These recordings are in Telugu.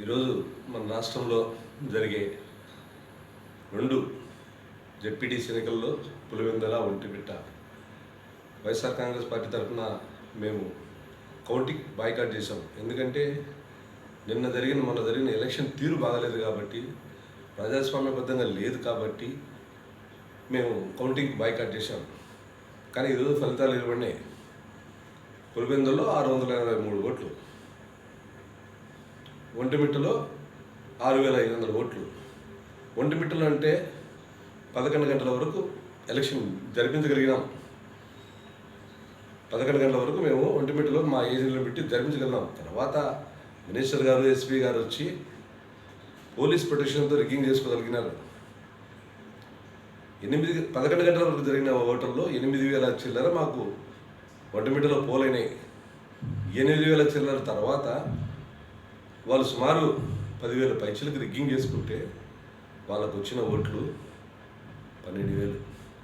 ఈరోజు మన రాష్ట్రంలో జరిగే 2 జెడ్పీటీసీ ఎన్నికల్లో పులివెందుల ఒంటిమిట్ట వైఎస్ఆర్ కాంగ్రెస్ పార్టీ తరఫున మేము కౌంటింగ్ బాయ్కాట్ చేశాం. ఎందుకంటే మొన్న జరిగిన ఎలక్షన్ తీరు బాగాలేదు కాబట్టి, ప్రజాస్వామ్యబద్ధంగా లేదు కాబట్టి మేము కౌంటింగ్ బాయ్కాట్ చేశాం. కానీ ఈరోజు ఫలితాలు ఇవ్వబడినాయి. పులివెందులో 683 ఓట్లు, ఒంటిమిట్టలో 6500 ఓట్లు. ఒంటిమిట్టలో అంటే 11 గంటల వరకు ఎలక్షన్ జరిపించగలిగినాం. 11 గంటల వరకు మేము ఒంటిమిట్టలో మా ఏజెంట్లను పెట్టి జరిపించగలిగినాం. తర్వాత మినిస్టర్ గారు, ఎస్పీ గారు వచ్చి పోలీస్ ప్రొటెక్షన్తో రిగ్గింగ్ చేసుకోగలిగినారు. 11 గంటల వరకు జరిగిన ఓటర్లో 8000 చిల్లర మాకు ఒంటిమిట్టలో పోలైనాయి. 8000 చిల్లర తర్వాత వాళ్ళు సుమారు 10,000 పైచలకు రిగ్గింగ్ చేసుకుంటే వాళ్ళకు వచ్చిన ఓట్లు 12,000.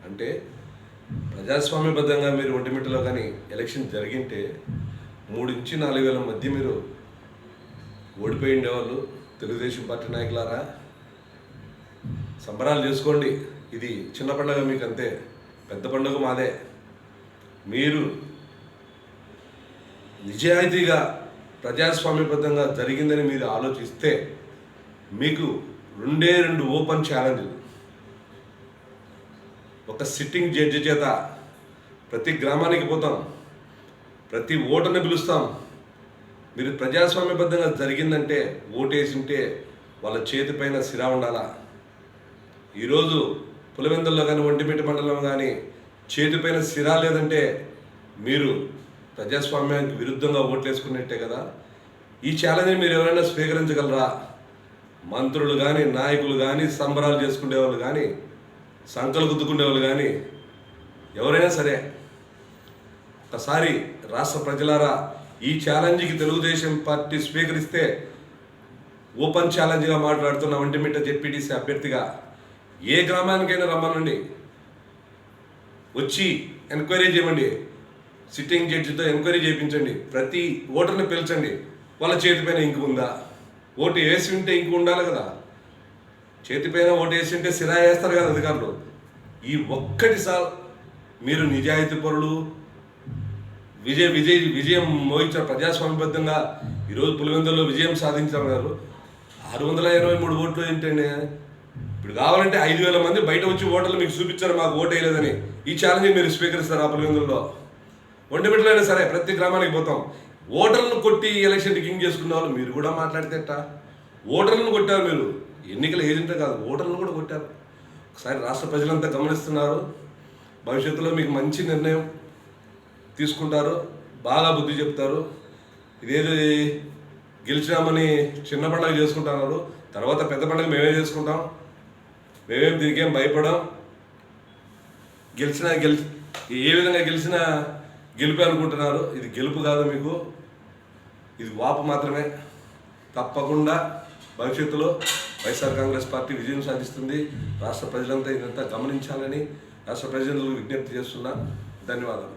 అంటే ప్రజాస్వామ్యబద్ధంగా మీరు ఒంటిమిట్టలో కానీ ఎలక్షన్ జరిగింటే 3,000-4,000 మధ్య మీరు ఓడిపోయి ఉండేవాళ్ళు. తెలుగుదేశం పార్టీ నాయకులారా, సంబరాలు చేసుకోండి. ఇది చిన్న పండుగ మీకు, అంతే. పెద్ద పండుగ మాదే. మీరు నిజాయితీగా ప్రజాస్వామ్యబద్ధంగా జరిగిందని మీరు ఆలోచిస్తే మీకు 2 ఓపెన్ ఛాలెంజ్. ఒక సిట్టింగ్ జడ్జి చేత ప్రతి గ్రామానికి పోతాం, ప్రతి ఓటర్ని పిలుస్తాం. మీరు ప్రజాస్వామ్యబద్ధంగా జరిగిందంటే ఓటేసింటే వాళ్ళ చేతిపైన సిరా ఉండాలా. ఈరోజు పులివెందుల్లో కానీ ఒంటిమిట్ట మండలం కానీ చేతిపైన సిరా లేదంటే మీరు ప్రజాస్వామ్యానికి విరుద్ధంగా ఓట్లేసుకున్నట్టే కదా. ఈ ఛాలెంజ్ని మీరు ఎవరైనా స్వీకరించగలరా? మంత్రులు కానీ, నాయకులు కానీ, సంబరాలు చేసుకునేవాళ్ళు కానీ, సంకలు గుద్దుకునేవాళ్ళు కానీ, ఎవరైనా సరే ఒకసారి రాష్ట్ర ప్రజలారా, ఈ ఛాలెంజ్కి తెలుగుదేశం పార్టీ స్వీకరిస్తే ఓపెన్ ఛాలెంజ్గా మాట్లాడుతున్న ఒంటిమిట్ట జెడ్పీటీసీ అభ్యర్థిగా ఏ గ్రామానికైనా రమ్మనండి, వచ్చి ఎంక్వైరీ చేయమండి, సిట్టింగ్ జడ్జితో ఎంక్వైరీ చేయించండి, ప్రతి ఓటర్ని పిలిచండి. వాళ్ళ చేతిపైన ఇంకు ఉందా? ఓటు వేసి ఉంటే ఇంకు ఉండాలి కదా. చేతిపైన ఓటు వేసి ఉంటే సిరా వేస్తారు కదా అధికారులు. ఈ ఒక్కటిసారి మీరు నిజాయితీ పరులు, విజయం మోహించిన ప్రజాస్వామ్యబద్ధంగా ఈరోజు పులివెందుల్లో విజయం సాధించారు. 623 ఓట్లు ఏంటండి? ఇప్పుడు కావాలంటే 5,000 మంది బయట వచ్చి ఓటర్లు మీకు చూపించారు మాకు ఓటు వేయలేదని. ఈ ఛాలెంజ్ మీరు స్వీకరిస్తారు ఆ పులివెందుల్లో? ఒంటిమిట్టలో అయినా సరే ప్రతి గ్రామానికి పోతాం. ఓటర్లను కొట్టి ఎలక్షన్ రిగ్గింగ్ చేసుకున్న వాళ్ళు మీరు కూడా మాట్లాడితేట. ఓటర్లను కొట్టారు మీరు, ఎన్నికల ఏజెంట్ కాదు, ఓటర్లను కూడా కొట్టారు. ఒకసారి రాష్ట్ర ప్రజలంతా గమనిస్తున్నారు. భవిష్యత్తులో మీకు మంచి నిర్ణయం తీసుకుంటారు, బాగా బుద్ధి చెప్తారు. ఇదేదో గెలిచినామని చిన్న పండుగ చేసుకుంటున్నారు, తర్వాత పెద్ద పండుగ మేమే చేసుకుంటాం. మేమేం దీనికేం భయపడాం. ఏ విధంగా గెలిచినా గెలుపు అనుకుంటున్నారు. ఇది గెలుపు కాదు మీకు, ఇది వాపు మాత్రమే. తప్పకుండా భవిష్యత్తులో వైఎస్ఆర్ కాంగ్రెస్ పార్టీ విజయం సాధిస్తుంది. రాష్ట్ర ప్రజలంతా ఇదంతా గమనించాలని రాష్ట్ర ప్రజలకు విజ్ఞప్తి చేస్తున్నా. ధన్యవాదాలు.